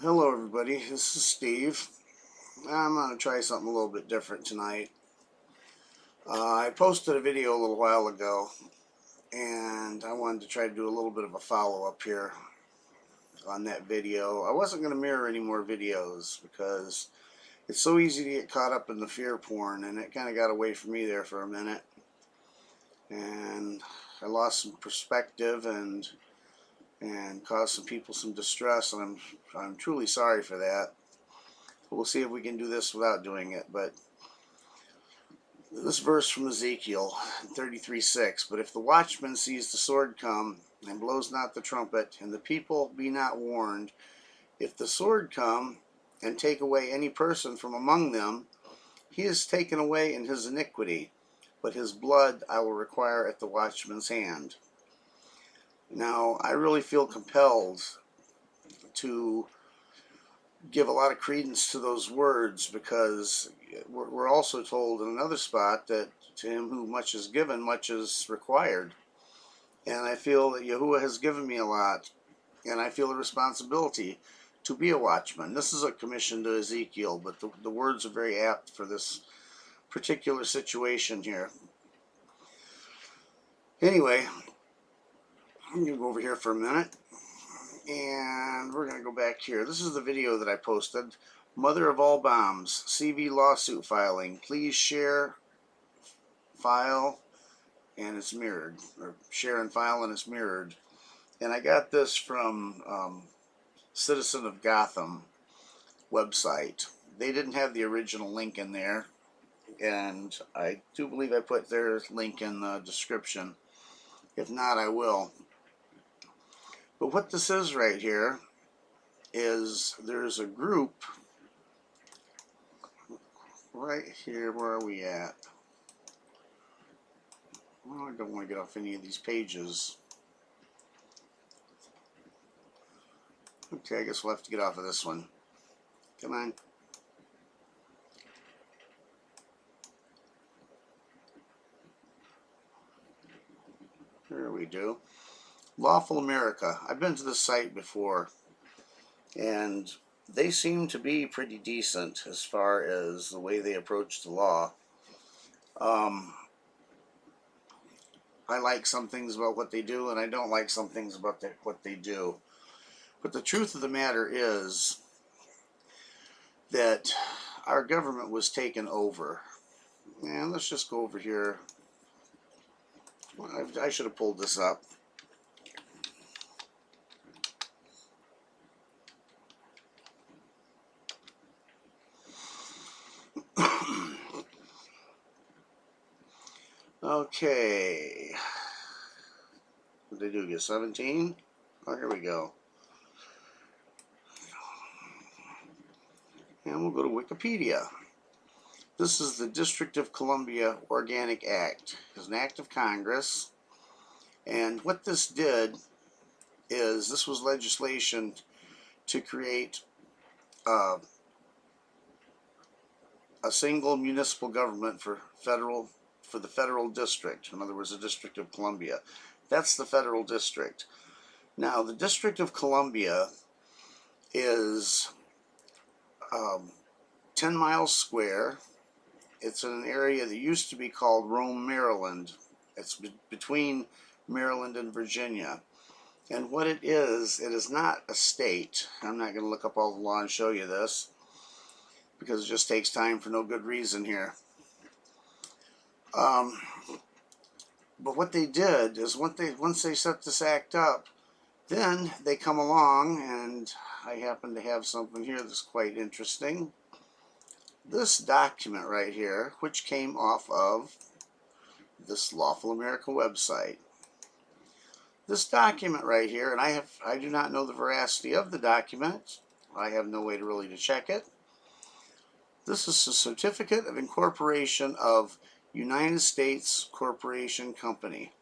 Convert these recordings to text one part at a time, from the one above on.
Hello everybody, this is Steve. I'm going to try something a little bit different tonight. I posted a video a little while ago and I wanted to try to do a little bit of a follow-up here on that video. I wasn't going to mirror any more videos because it's so easy to get caught up in the fear porn, and it kind of got away from me there for a minute. And I lost some perspective and caused some people some distress, and I'm truly sorry for that. We'll see if we can do this without doing it. But this verse from Ezekiel 33:6, but if the watchman sees the sword come and blows not the trumpet, and the people be not warned, if the sword come and take away any person from among them, he is taken away in his iniquity, but his blood I will require at the watchman's hand. Now, I really feel compelled to give a lot of credence to those words, because we're also told in another spot that to him who much is given, much is required. And I feel that Yahuwah has given me a lot, and I feel a responsibility to be a watchman. This is a commission to Ezekiel, but the words are very apt for this particular situation here. Anyway, I'm going to go over here for a minute, and we're going to go back here. This is the video that I posted. Mother of all bombs, CV lawsuit filing. Please share, file, and it's mirrored. Or share and file, and it's mirrored. And I got this from Citizen of Gotham website. They didn't have the original link in there, and I do believe I put their link in the description. If not, I will. But what this is right here is there's a group right here. Where are we at? Well, I don't want to get off any of these pages. Okay, I guess we'll have to get off of this one. Come on. There we do. Lawful America. I've been to this site before, and they seem to be pretty decent as far as the way they approach the law. I like some things about what they do, and I don't like some things about what they do. But the truth of the matter is that our government was taken over. And let's just go over here. I should have pulled this up. Okay. What did they do? Get 17? Oh, here we go. And we'll go to Wikipedia. This is the District of Columbia Organic Act. It's an act of Congress. And what this did is this was legislation to create a single municipal government for the federal district. In other words, the District of Columbia. That's the federal district. Now, the District of Columbia is 10 miles square. It's in an area that used to be called Rome, Maryland. It's between Maryland and Virginia. And what it is not a state. I'm not going to look up all the law and show you this, because it just takes time for no good reason here. But what they did is once they set this act up, then they come along, and I happen to have something here that's quite interesting. This document right here, which came off of this Lawful America website. This document right here, and I do not know the veracity of the document. I have no way to really check it. This is a certificate of incorporation of United States Corporation Company.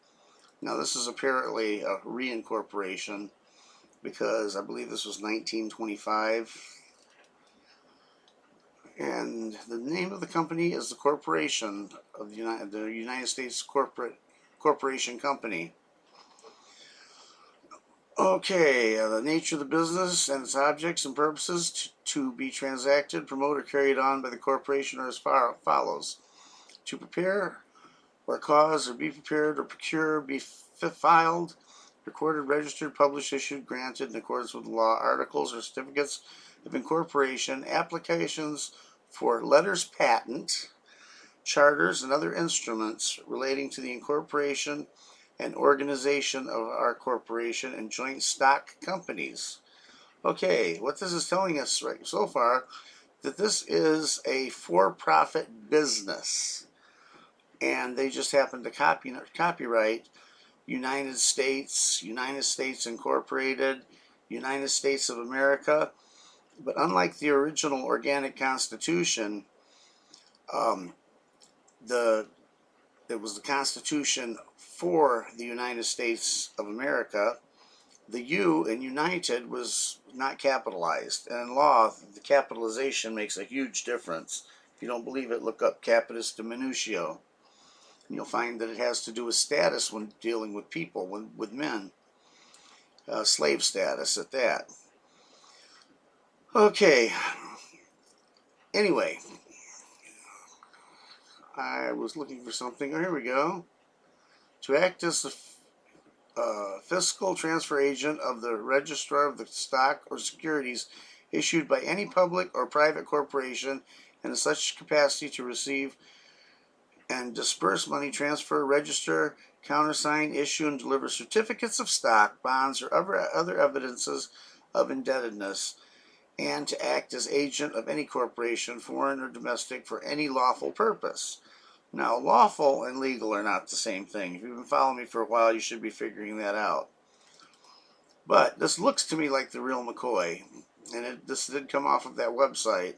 Now, this is apparently a reincorporation, because I believe this was 1925. And the name of the company is the Corporation of the United States Corporation Company. Okay, the nature of the business and its objects and purposes to be transacted, promoted, or carried on by the corporation are as follows. To prepare or cause or be prepared or procure, be filed, recorded, registered, published, issued, granted in accordance with the law, articles or certificates of incorporation, applications for letters patent, charters, and other instruments relating to the incorporation and organization of our corporation and joint stock companies. Okay, what this is telling us right so far, that this is a for-profit business, and they just happen to copyright United States Incorporated, United States of America. But unlike the original organic constitution, um, it was the Constitution for the United States of America. The U in United was not capitalized, and in law, the capitalization makes a huge difference. If you don't believe it, look up capitis diminutio. And you'll find that it has to do with status when dealing with people, with men, slave status at that. Okay, anyway, I was looking for something. Oh, here we go. To act as the fiscal transfer agent of the registrar of the stock or securities issued by any public or private corporation, and in such capacity to receive and disperse money, transfer, register, countersign, issue, and deliver certificates of stock, bonds, or other evidences of indebtedness, and to act as agent of any corporation, foreign or domestic, for any lawful purpose. Now, lawful and legal are not the same thing. If you've been following me for a while, you should be figuring that out. But this looks to me like the real McCoy, and this did come off of that website.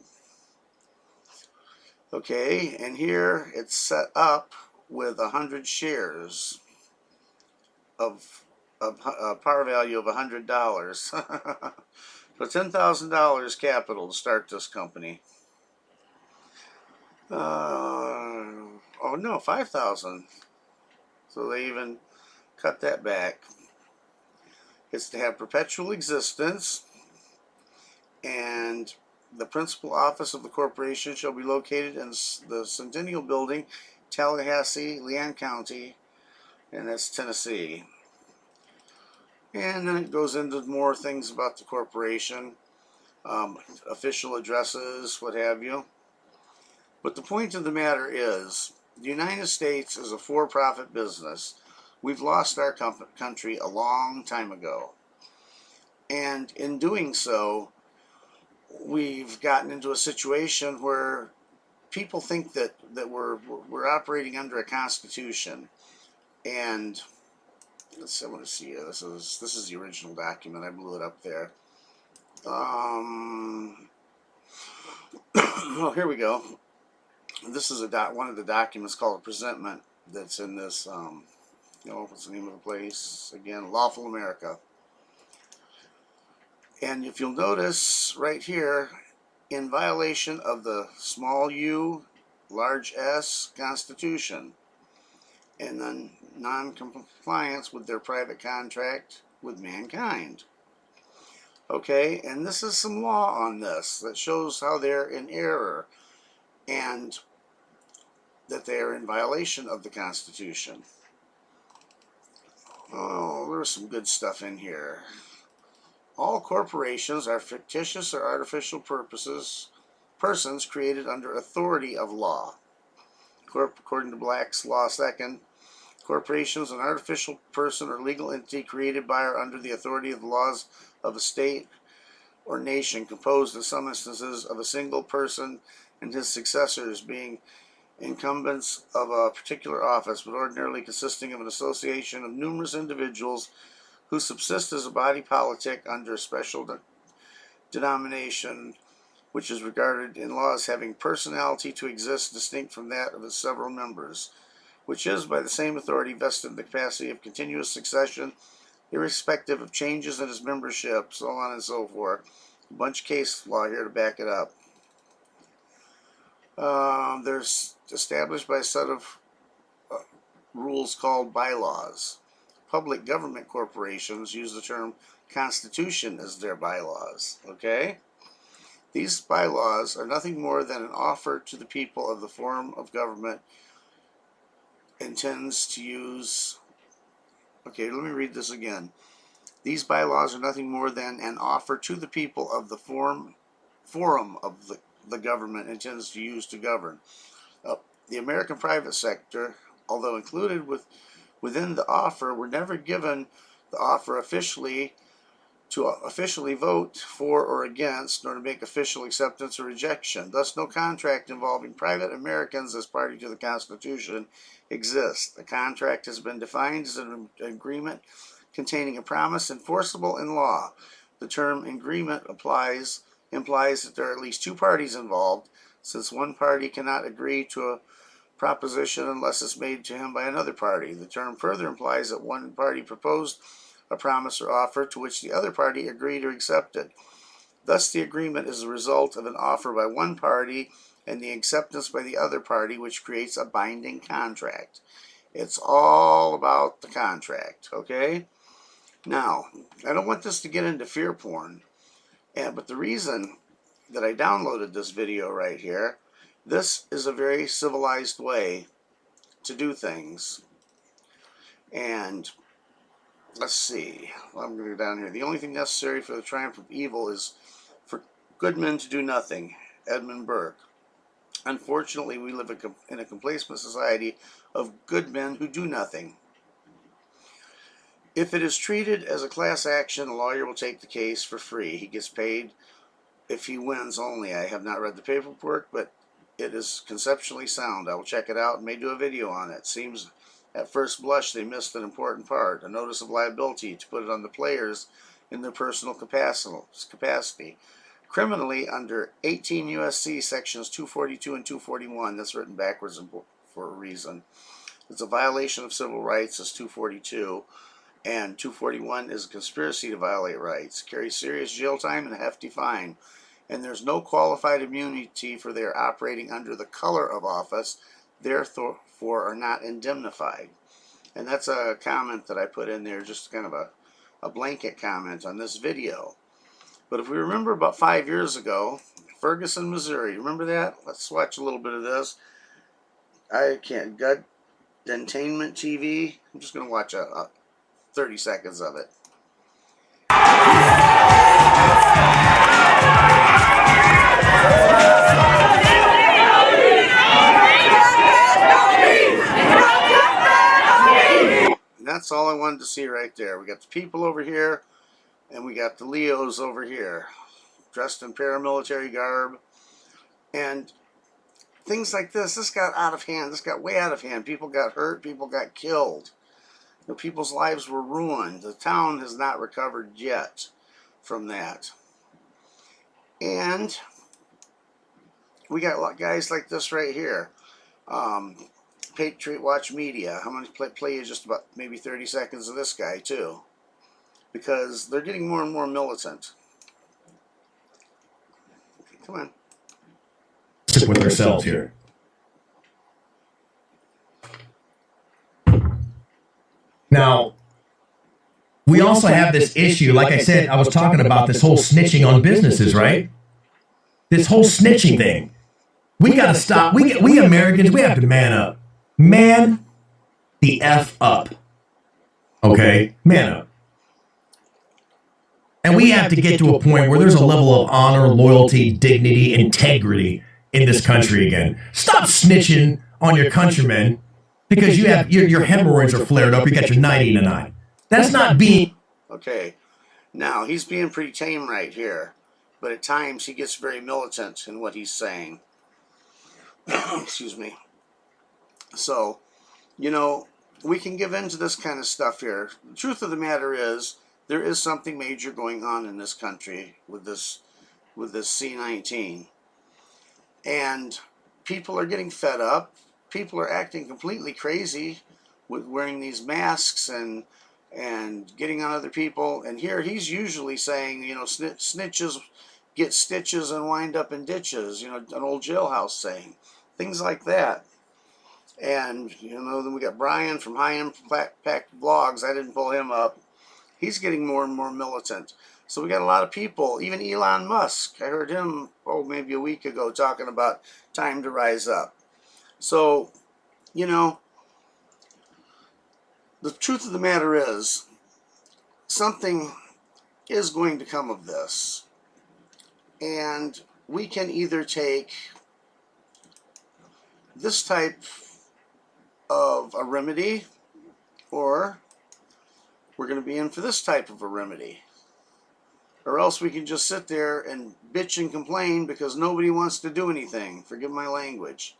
Okay, and here it's set up with 100 shares of a par value of $100. So $10,000 capital to start this company. Oh no, 5,000. So they even cut that back. It's to have perpetual existence, and the principal office of the corporation shall be located in the Centennial Building, Tallahassee, Leon County, and that's Tennessee. And then it goes into more things about the corporation, official addresses, what have you. But the point of the matter is, the United States is a for-profit business. We've lost our country a long time ago. And in doing so, we've gotten into a situation where people think that we're operating under a constitution. And I want to see here. This is the original document. I blew it up there. Oh, here we go. This is one of the documents called a presentment that's in this. What's the name of the place again? Lawful America. And if you'll notice right here, in violation of the small u, large S Constitution, and then non-compliance with their private contract with mankind. Okay, and this is some law on this that shows how they're in error and that they are in violation of the Constitution. Oh, there's some good stuff in here. All corporations are fictitious or artificial persons created under authority of law. According to Black's Law Second, corporations, an artificial person or legal entity created by or under the authority of the laws of a state or nation, composed in some instances of a single person and his successors being incumbents of a particular office, but ordinarily consisting of an association of numerous individuals who subsist as a body politic under a special denomination, which is regarded in law as having personality to exist distinct from that of its several members, which is by the same authority vested in the capacity of continuous succession, irrespective of changes in its membership, so on and so forth. A bunch of case law here to back it up. There's established by a set of rules called bylaws. public government corporations use the term constitution as their bylaws. Okay? These bylaws are nothing more than an offer to the people of the form of government intends to use. Okay, let me read this again. These bylaws are nothing more than an offer to the people of the forum of the government intends to use to govern. The American private sector, although included within the offer, were never given the offer officially to officially vote for or against, nor to make official acceptance or rejection. Thus, no contract involving private Americans as party to the Constitution exists. The contract has been defined as an agreement containing a promise enforceable in law. The term agreement implies that there are at least two parties involved, since one party cannot agree to a proposition unless it's made to him by another party. The term further implies that one party proposed a promise or offer to which the other party agreed or accepted. Thus, the agreement is the result of an offer by one party and the acceptance by the other party, which creates a binding contract. It's all about the contract, okay? Now, I don't want this to get into fear porn, but the reason that I downloaded this video right here, this is a very civilized way to do things. And let's see. Well, I'm going to go down here. The only thing necessary for the triumph of evil is for good men to do nothing. Edmund Burke. Unfortunately, we live in a complacent society of good men who do nothing. If it is treated as a class action, a lawyer will take the case for free. He gets paid if he wins only. I have not read the paperwork, but it is conceptually sound. I will check it out and may do a video on it. Seems at first blush they missed an important part, a notice of liability to put it on the players in their personal capacity. Criminally, under 18 U.S.C. sections 242 and 241, that's written backwards for a reason. It's a violation of civil rights as 242, and 241 is a conspiracy to violate rights. Carries serious jail time and a hefty fine. And there's no qualified immunity for their operating under the color of office, therefore are not indemnified. And that's a comment that I put in there, just kind of a blanket comment on this video. But if we remember about 5 years ago, Ferguson, Missouri, remember that? Let's watch a little bit of this. I can't, Dentainment TV. I'm just going to watch 30 seconds of it. And that's all I wanted to see right there. We got the people over here, and we got the Leos over here, dressed in paramilitary garb. And things like this, this got out of hand. This got way out of hand. People got hurt. People got killed. You know, people's lives were ruined. The town has not recovered yet from that. And we got guys like this right here. Patriot Watch Media. I'm going to play you just about maybe 30 seconds of this guy too, because they're getting more and more militant. Okay, come on. Stick with ourselves here. Now, we also have this issue, like I said, I was talking about this whole snitching on businesses, right? This whole snitching thing. We got to stop. We Americans, we have to man up. Man the F up. Okay? Man up. And we have to get to a point where there's a level of honor, loyalty, dignity, integrity in this country again. Stop snitching on your countrymen because you have your hemorrhoids are flared up. You got your 90-9. That's not being... Okay. Now, he's being pretty tame right here. But at times, he gets very militant in what he's saying. Excuse me. So, you know, we can give in to this kind of stuff here. The truth of the matter is, there is something major going on in this country with this C-19. And people are getting fed up. People are acting completely crazy with wearing these masks and getting on other people. And here he's usually saying, you know, snitches get stitches and wind up in ditches, you know, an old jailhouse saying. Things like that. And, then we got Brian from High Impact Blogs. I didn't pull him up. He's getting more and more militant. So we got a lot of people, even Elon Musk. I heard him, maybe a week ago, talking about time to rise up. So, the truth of the matter is, something is going to come of this. And we can either take this type of a remedy, or we're going to be in for this type of a remedy. Or else we can just sit there and bitch and complain because nobody wants to do anything. Forgive my language.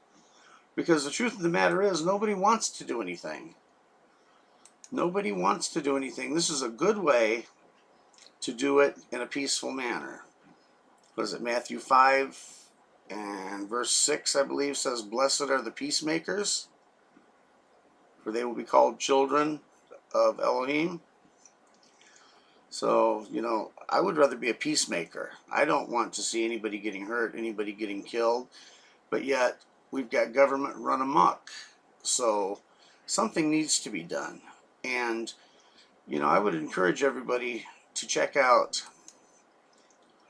Because the truth of the matter is, nobody wants to do anything. Nobody wants to do anything. This is a good way to do it in a peaceful manner. What is it? Matthew 5 and verse 6, I believe, says, "Blessed are the peacemakers, for they will be called children of Elohim." So, I would rather be a peacemaker. I don't want to see anybody getting hurt, anybody getting killed. But yet, we've got government run amok. So, something needs to be done. And, I would encourage everybody to check out,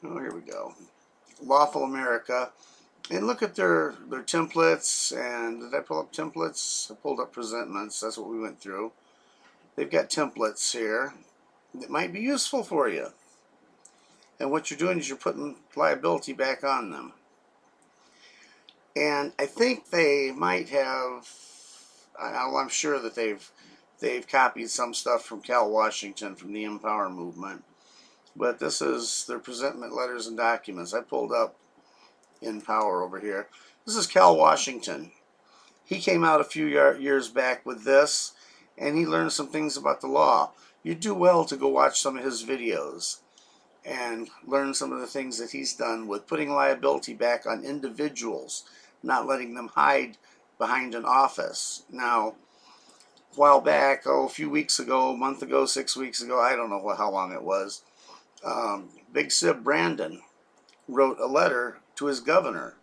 here we go, Lawful America, and look at their templates. And did I pull up templates? I pulled up presentments. That's what we went through. They've got templates here that might be useful for you. And what you're doing is you're putting liability back on them. And I think they might have, I'm sure that they've copied some stuff from Cal Washington, from the Empower movement. But this is their presentment letters and documents. I pulled up Empower over here. This is Cal Washington. He came out a few years back with this, and he learned some things about the law. You do well to go watch some of his videos and learn some of the things that he's done with putting liability back on individuals, not letting them hide behind an office. Now, a while back, a few weeks ago, a month ago, 6 weeks ago, I don't know how long it was, Big Sib Brandon wrote a letter to his governor,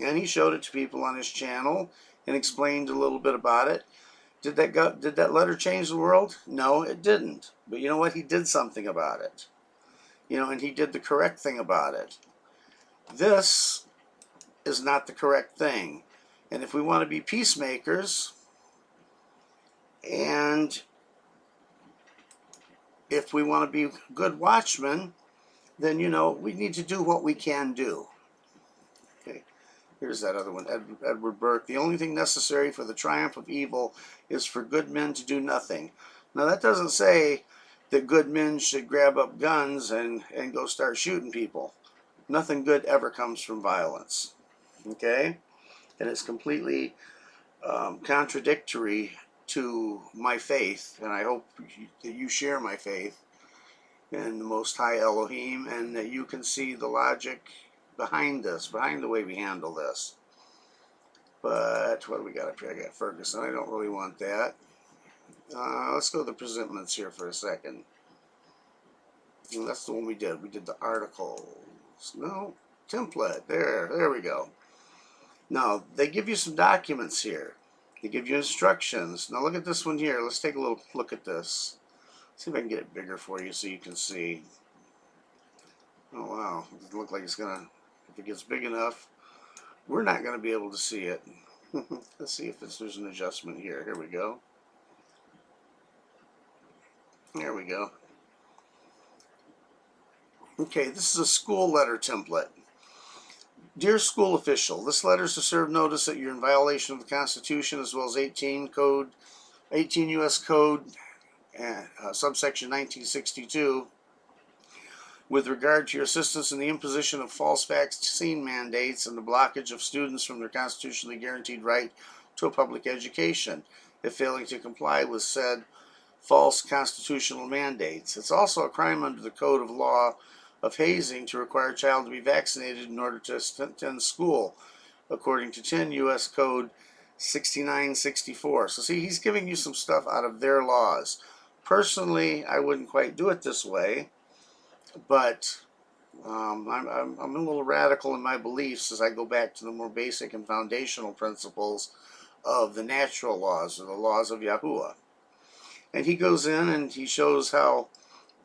and he showed it to people on his channel and explained a little bit about it. Did that letter change the world? No, it didn't. But you know what? He did something about it. And he did the correct thing about it. This is not the correct thing. And if we want to be peacemakers, and if we want to be good watchmen, then, we need to do what we can do. Okay. Here's that other one, Edward Burke. "The only thing necessary for the triumph of evil is for good men to do nothing." Now, that doesn't say that good men should grab up guns and go start shooting people. Nothing good ever comes from violence. Okay? And it's completely contradictory to my faith, and I hope that you share my faith in the Most High Elohim, and that you can see the logic behind this, behind the way we handle this. But what do we got up here? I got Ferguson. I don't really want that. Let's go to the presentments here for a second. And that's the one we did. We did the articles. No, template. There we go. Now, they give you some documents here. They give you instructions. Now, look at this one here. Let's take a little look at this. See if I can get it bigger for you so you can see. Oh, wow. It looks like it's going to, if it gets big enough, we're not going to be able to see it. Let's see if there's an adjustment here. Here we go. There we go. Okay, this is a school letter template. "Dear school official, this letter is to serve notice that you're in violation of the Constitution as well as 18 U.S. Code, subsection 1962, with regard to your assistance in the imposition of false vaccine mandates and the blockage of students from their constitutionally guaranteed right to a public education, if failing to comply with said false constitutional mandates. It's also a crime under the Code of Law of hazing to require a child to be vaccinated in order to attend school, according to 10 U.S. Code 6964. So see, he's giving you some stuff out of their laws. Personally, I wouldn't quite do it this way, but I'm a little radical in my beliefs as I go back to the more basic and foundational principles of the natural laws, or the laws of Yahuwah. And he goes in and he shows how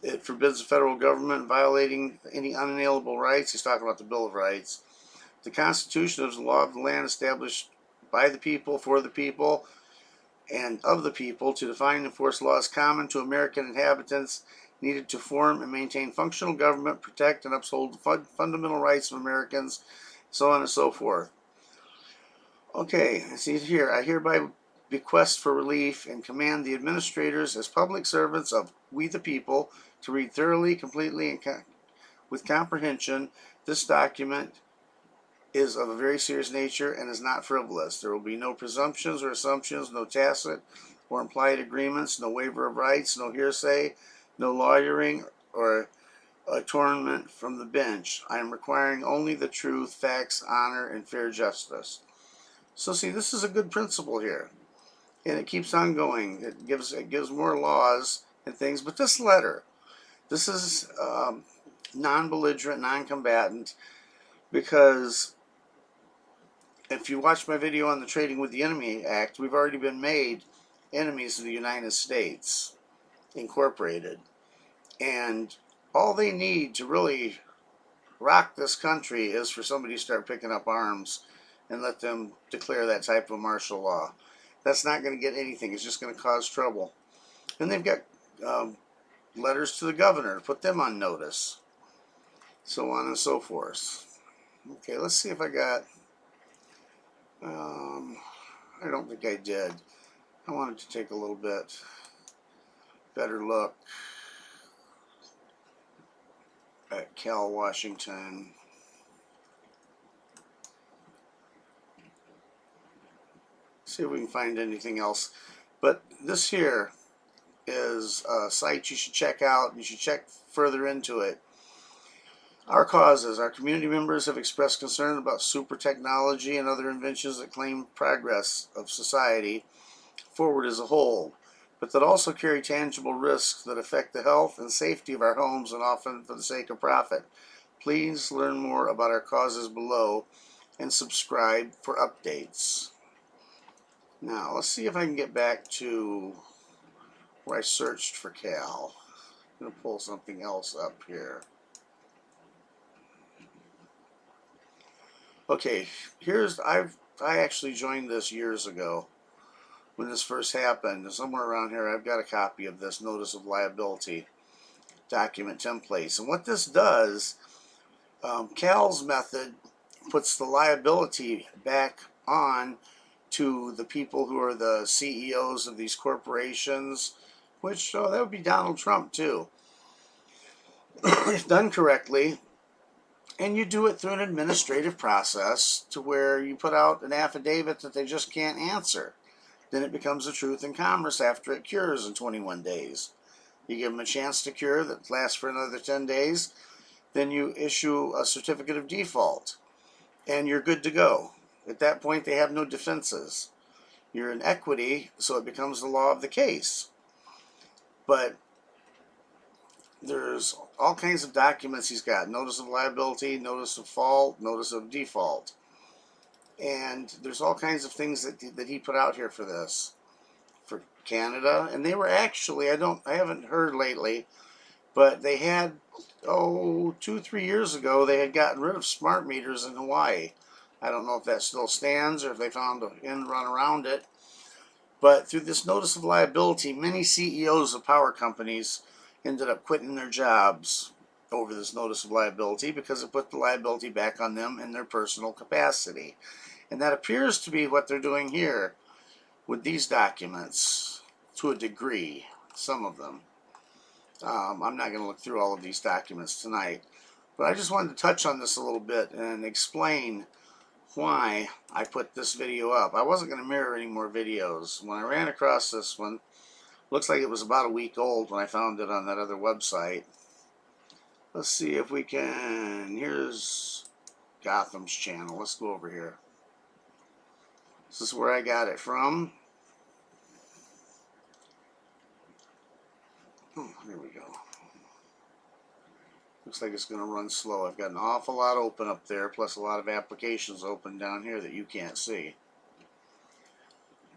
it forbids the federal government violating any unalienable rights. He's talking about the Bill of Rights. The Constitution is the law of the land established by the people, for the people, and of the people, to define and enforce laws common to American inhabitants needed to form and maintain functional government, protect and uphold the fundamental rights of Americans, so on and so forth. Okay, see here, I hereby bequest for relief and command the administrators as public servants of we the people to read thoroughly, completely, and with comprehension. This document is of a very serious nature and is not frivolous. There will be no presumptions or assumptions, no tacit or implied agreements, no waiver of rights, no hearsay, no lawyering or attornment from the bench. I am requiring only the truth, facts, honor, and fair justice. So see, this is a good principle here, and it keeps on going. It gives more laws and things. But this letter, this is non-belligerent, non-combatant, because if you watch my video on the Trading with the Enemy Act, we've already been made enemies of the United States, Incorporated. And all they need to really rock this country is for somebody to start picking up arms and let them declare that type of martial law. That's not going to get anything. It's just going to cause trouble. And they've got letters to the governor to put them on notice, so on and so forth. Okay, let's see if I got... I don't think I did. I wanted to take a little bit better look at Cal Washington. See if we can find anything else. But this here is a site you should check out. You should check further into it. Our causes. Our community members have expressed concern about super technology and other inventions that claim progress of society forward as a whole, but that also carry tangible risks that affect the health and safety of our homes, and often for the sake of profit. Please learn more about our causes below and subscribe for updates. Now, let's see if I can get back to where I searched for Cal. I'm going to pull something else up here. Okay, I actually joined this years ago when this first happened. Somewhere around here I've got a copy of this Notice of Liability document templates. And what this does, Cal's method puts the liability back on to the people who are the CEOs of these corporations, which that would be Donald Trump too. If done correctly, and you do it through an administrative process to where you put out an affidavit that they just can't answer, then it becomes a truth in commerce after it cures in 21 days. You give them a chance to cure that lasts for another 10 days, then you issue a certificate of default, and you're good to go. At that point, they have no defenses. You're in equity, so it becomes the law of the case. But there's all kinds of documents he's got. Notice of liability, notice of fault, notice of default. And there's all kinds of things that he put out here for this. For Canada. And they were actually, I haven't heard lately, but they had, 2-3 years ago, they had gotten rid of smart meters in Hawaii. I don't know if that still stands or if they found an end run around it. But through this notice of liability, many CEOs of power companies ended up quitting their jobs over this notice of liability because it put the liability back on them in their personal capacity. And that appears to be what they're doing here with these documents to a degree, some of them. I'm not going to look through all of these documents tonight, but I just wanted to touch on this a little bit and explain why I put this video up. I wasn't going to mirror any more videos. When I ran across this one, looks like it was about a week old when I found it on that other website. Let's see if we can... Here's Gotham's channel. Let's go over here. This is where I got it from. Oh, there we go. Looks like it's going to run slow. I've got an awful lot open up there, plus a lot of applications open down here that you can't see.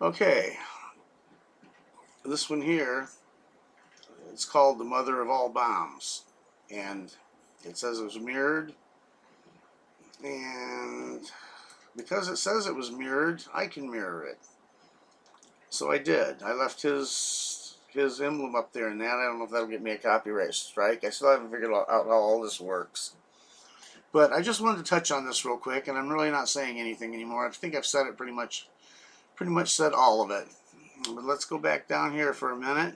Okay, this one here, it's called the mother of all bombs, and it says it was mirrored, and because it says it was mirrored, I can mirror it. So I did. I left his emblem up there and that. I don't know if that'll get me a copyright strike. I still haven't figured out how all this works. But I just wanted to touch on this real quick, and I'm really not saying anything anymore. I think I've said it pretty much said all of it. But let's go back down here for a minute.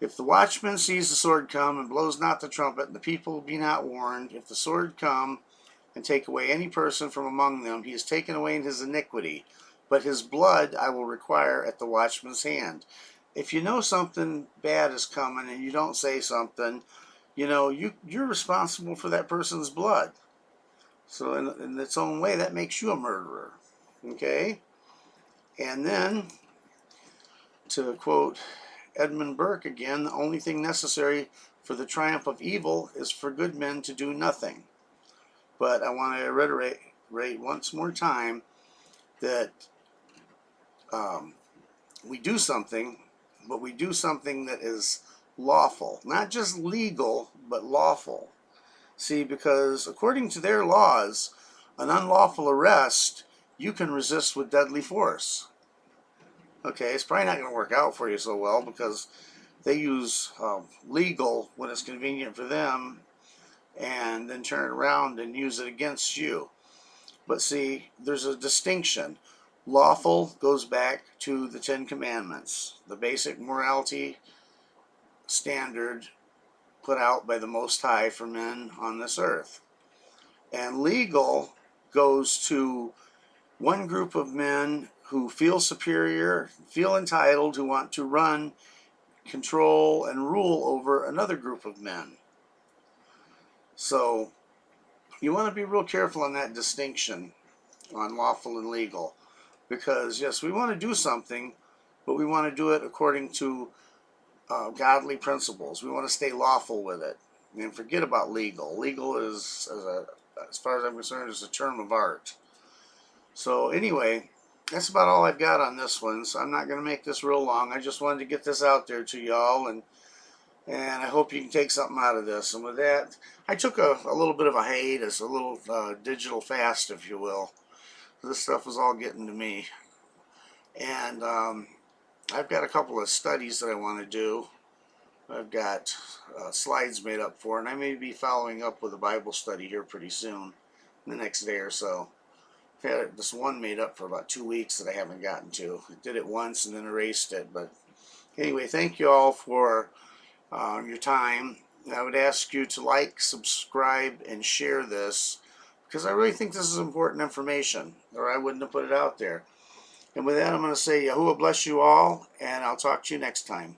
If the watchman sees the sword come and blows not the trumpet, and the people be not warned, if the sword come and take away any person from among them, he is taken away in his iniquity. But his blood I will require at the watchman's hand. If you know something bad is coming and you don't say something, you know, you're responsible for that person's blood. So in its own way, that makes you a murderer. Okay? And then, to quote Edmund Burke again, the only thing necessary for the triumph of evil is for good men to do nothing. But I want to reiterate once more time that we do something, but we do something that is lawful. Not just legal, but lawful. See, because according to their laws, an unlawful arrest, you can resist with deadly force. Okay, it's probably not going to work out for you so well because they use legal when it's convenient for them and then turn it around and use it against you. But see, there's a distinction. Lawful goes back to the Ten Commandments, the basic morality standard put out by the Most High for men on this earth. And legal goes to one group of men who feel superior, feel entitled, who want to run, control, and rule over another group of men. So you want to be real careful on that distinction on lawful and legal. Because, yes, we want to do something, but we want to do it according to godly principles. We want to stay lawful with it. And forget about legal. Legal is, as far as I'm concerned, is a term of art. So anyway, that's about all I've got on this one. So I'm not going to make this real long. I just wanted to get this out there to y'all, and I hope you can take something out of this. And with that, I took a little bit of a hiatus, a little digital fast, if you will. This stuff was all getting to me. And I've got a couple of studies that I want to do. I've got slides made up for, and I may be following up with a Bible study here pretty soon, in the next day or so. I've had this one made up for about 2 weeks that I haven't gotten to. I did it once and then erased it. But anyway, thank you all for your time. I would ask you to like, subscribe, and share this, because I really think this is important information, or I wouldn't have put it out there. And with that, I'm going to say, Yahuwah bless you all, and I'll talk to you next time.